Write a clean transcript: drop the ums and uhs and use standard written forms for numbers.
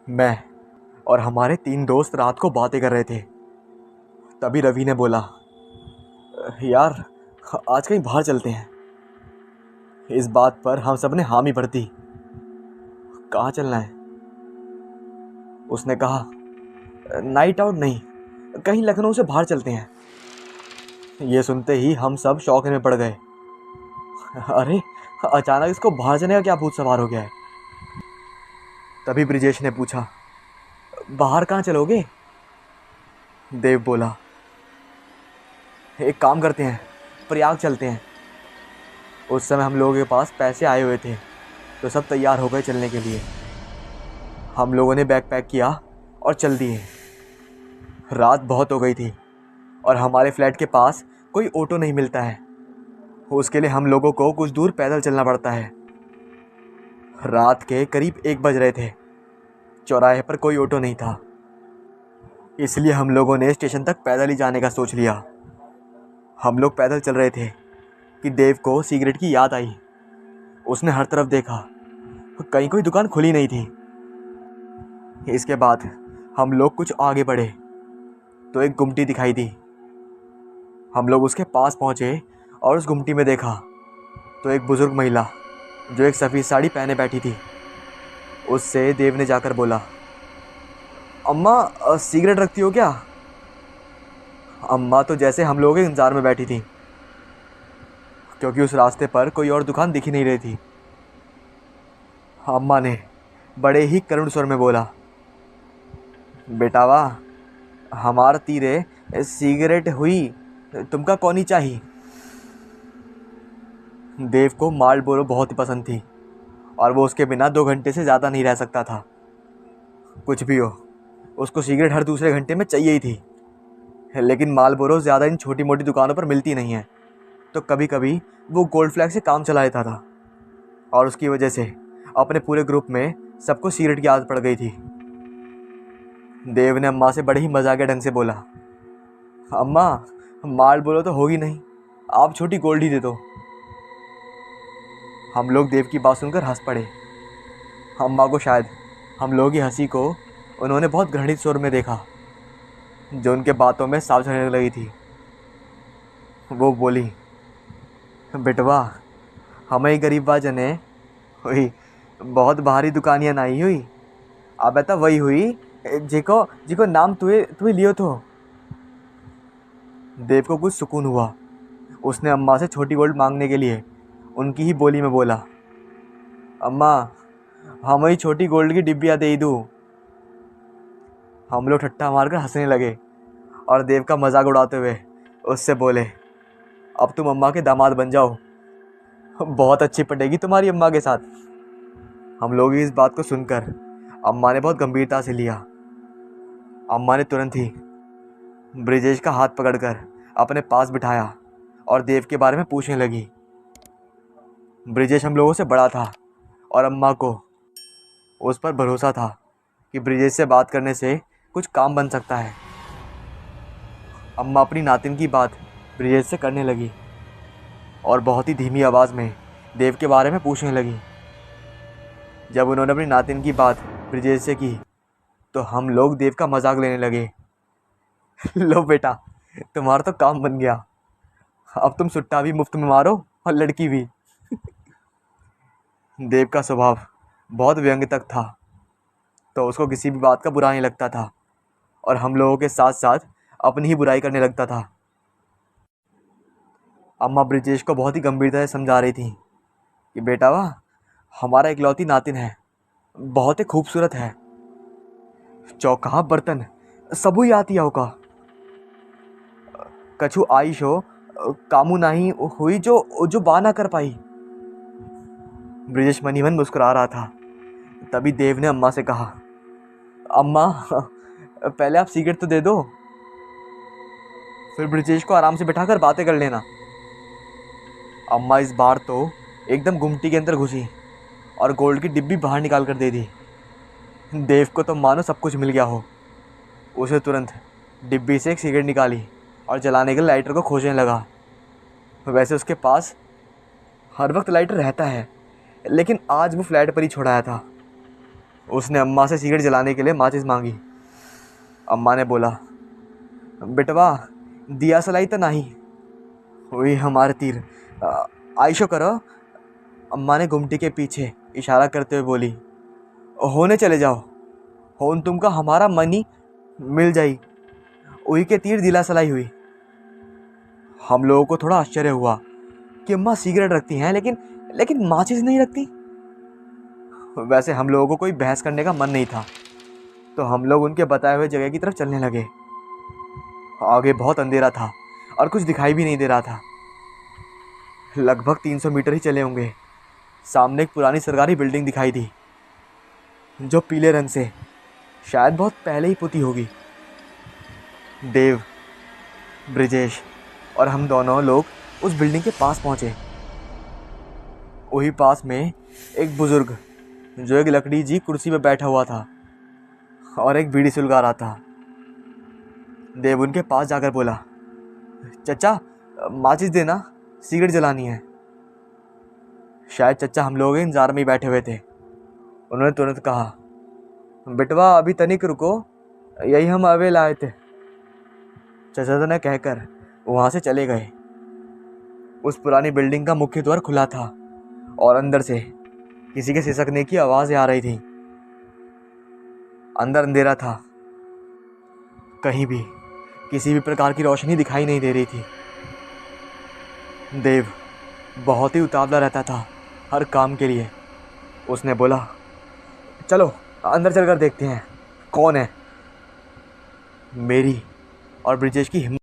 मैं और हमारे 3 दोस्त रात को बातें कर रहे थे। तभी रवि ने बोला, यार आज कहीं बाहर चलते हैं। इस बात पर हम सब ने हामी भर दी। कहाँ चलना है? उसने कहा, नाइट आउट नहीं, कहीं लखनऊ से बाहर चलते हैं। ये सुनते ही हम सब शौक में पड़ गए। अरे अचानक इसको बाहर जाने का क्या भूत सवार हो गया है? तभी ब्रिजेश ने पूछा, बाहर कहाँ चलोगे? देव बोला, एक काम करते हैं, प्रयाग चलते हैं। उस समय हम लोगों के पास पैसे आए हुए थे, तो सब तैयार हो गए चलने के लिए। हम लोगों ने बैग पैक किया और चल दिए। रात बहुत हो गई थी और हमारे फ्लैट के पास कोई ऑटो नहीं मिलता है। उसके लिए हम लोगों को कुछ दूर पैदल चलना पड़ता है। रात के करीब 1 बज रहे थे। चौराहे पर कोई ऑटो नहीं था, इसलिए हम लोगों ने स्टेशन तक पैदल ही जाने का सोच लिया। हम लोग पैदल चल रहे थे कि देव को सिगरेट की याद आई। उसने हर तरफ देखा, कहीं कोई दुकान खुली नहीं थी। इसके बाद हम लोग कुछ आगे बढ़े तो एक गुमटी दिखाई दी। हम लोग उसके पास पहुंचे और उस गुमटी में देखा तो एक बुजुर्ग महिला जो एक सफ़ेद साड़ी पहने बैठी थी। उससे देव ने जाकर बोला, अम्मा सिगरेट रखती हो क्या? अम्मा तो जैसे हम लोगों के इंतज़ार में बैठी थी, क्योंकि उस रास्ते पर कोई और दुकान दिख ही नहीं रही थी। अम्मा ने बड़े ही करुण स्वर में बोला, बेटावा, हमार तीरे सिगरेट हुई, तुमका कौनी चाहिए? देव को मार्लबोरो बहुत ही पसंद थी और वो उसके बिना 2 घंटे से ज़्यादा नहीं रह सकता था। कुछ भी हो, उसको सिगरेट हर दूसरे घंटे में चाहिए ही थी। लेकिन मार्लबोरो ज़्यादा इन छोटी मोटी दुकानों पर मिलती नहीं है, तो कभी कभी वो गोल्ड फ्लैग से काम चला लेता था और उसकी वजह से अपने पूरे ग्रुप में सबको सिगरेट की आदत पड़ गई थी। देव ने अम्मा से बड़े ही मजाकिया ढंग से बोला, अम्मा मार्लबोरो तो होगी नहीं, आप छोटी गोल्ड ही दे दो। हम लोग देव की बात सुनकर हंस पड़े। अम्मा को शायद हम लोगों की हंसी को उन्होंने बहुत घृणित स्वर में देखा, जो उनके बातों में साफ झलकने लगी थी। वो बोली, बेटवा, हमें गरीबा जने हुई बहुत भारी दुकानियाँ नहीं हुई, अब तो वही हुई जिको जिको नाम तुए तुए लियो तो। देव को कुछ सुकून हुआ। उसने अम्मा से छोटी गोल्ड मांगने के लिए उनकी ही बोली में बोला, अम्मा हम ही छोटी गोल्ड की डिब्बियाँ दे दूँ। हम लोग ठट्ठा मारकर हंसने लगे और देव का मजाक उड़ाते हुए उससे बोले, अब तुम अम्मा के दामाद बन जाओ, बहुत अच्छी पटेगी तुम्हारी अम्मा के साथ। हम लोग इस बात को सुनकर अम्मा ने बहुत गंभीरता से लिया। अम्मा ने तुरंत ही ब्रिजेश का हाथ पकड़कर अपने पास बिठाया और देव के बारे में पूछने लगी। ब्रिजेश हम लोगों से बड़ा था और अम्मा को उस पर भरोसा था कि ब्रिजेश से बात करने से कुछ काम बन सकता है। अम्मा अपनी नातिन की बात ब्रिजेश से करने लगी और बहुत ही धीमी आवाज़ में देव के बारे में पूछने लगी। जब उन्होंने अपनी नातिन की बात ब्रिजेश से की तो हम लोग देव का मजाक लेने लगे। लो बेटा, तुम्हारा तो काम बन गया, अब तुम सुट्टा भी मुफ्त में मारो और लड़की भी। देव का स्वभाव बहुत व्यंग्यतक था, तो उसको किसी भी बात का बुरा नहीं लगता था और हम लोगों के साथ साथ अपनी ही बुराई करने लगता था। अम्मा ब्रिजेश को बहुत ही गंभीरता से समझा रही थी कि बेटा वाह, हमारा इकलौती नातिन है, बहुत ही खूबसूरत है, चौका बर्तन सबू ही आती होगा, कछु आइश हो कामू नहीं हुई जो जो बा ना कर पाई। ब्रिजेश मनी मन मुस्कुरा रहा था। तभी देव ने अम्मा से कहा, अम्मा पहले आप सिगरेट तो दे दो, फिर ब्रिजेश को आराम से बैठाकर बातें कर लेना। अम्मा इस बार तो एकदम गुमटी के अंदर घुसी और गोल्ड की डिब्बी बाहर निकाल कर दे दी। देव को तो मानो सब कुछ मिल गया हो। उसे तुरंत डिब्बी से एक सिगरेट निकाली और जलाने के लिए लाइटर को खोजने लगा। वैसे उसके पास हर वक्त लाइटर रहता है, लेकिन आज वो फ्लैट पर ही छोड़ाया था। उसने अम्मा से सिगरेट जलाने के लिए माचिस मांगी। अम्मा ने बोला, बेटवा दिया सलाई तो नहीं हुई हमारे तीर, आयशो करो। अम्मा ने गुमटी के पीछे इशारा करते हुए बोली, होने चले जाओ, होन तुमका हमारा मनी मिल जाई। वही के तीर दिला सलाई हुई। हम लोगों को थोड़ा आश्चर्य हुआ कि अम्मा सिगरेट रखती हैं लेकिन लेकिन माचिस नहीं रखती। वैसे हम लोगों को कोई बहस करने का मन नहीं था, तो हम लोग उनके बताए हुए जगह की तरफ चलने लगे। आगे बहुत अंधेरा था और कुछ दिखाई भी नहीं दे रहा था। लगभग 300 मीटर ही चले होंगे, सामने एक पुरानी सरकारी बिल्डिंग दिखाई दी जो पीले रंग से शायद बहुत पहले ही पुती होगी। देव, ब्रिजेश और हम दोनों लोग उस बिल्डिंग के पास पहुंचे। वही पास में एक बुजुर्ग जो एक लकड़ी जी कुर्सी पर बैठा हुआ था और एक बीड़ी सुलगा रहा था। देव उनके पास जाकर बोला, चचा माचिस देना, सिगरेट जलानी है। शायद चचा हम लोग इंतजार में ही बैठे हुए थे। उन्होंने तुरंत कहा, बेटवा अभी तनिक रुको, यही हम अवे लाए थे। चचा ने कहकर वहाँ से चले गए। उस पुरानी बिल्डिंग का मुख्य द्वार खुला था और अंदर से किसी के सिसकने की आवाज़ें आ रही थी। अंदर अंधेरा था, कहीं भी किसी भी प्रकार की रोशनी दिखाई नहीं दे रही थी। देव बहुत ही उतावला रहता था हर काम के लिए। उसने बोला, चलो अंदर चलकर देखते हैं कौन है। मेरी और ब्रिजेश की हिम्मत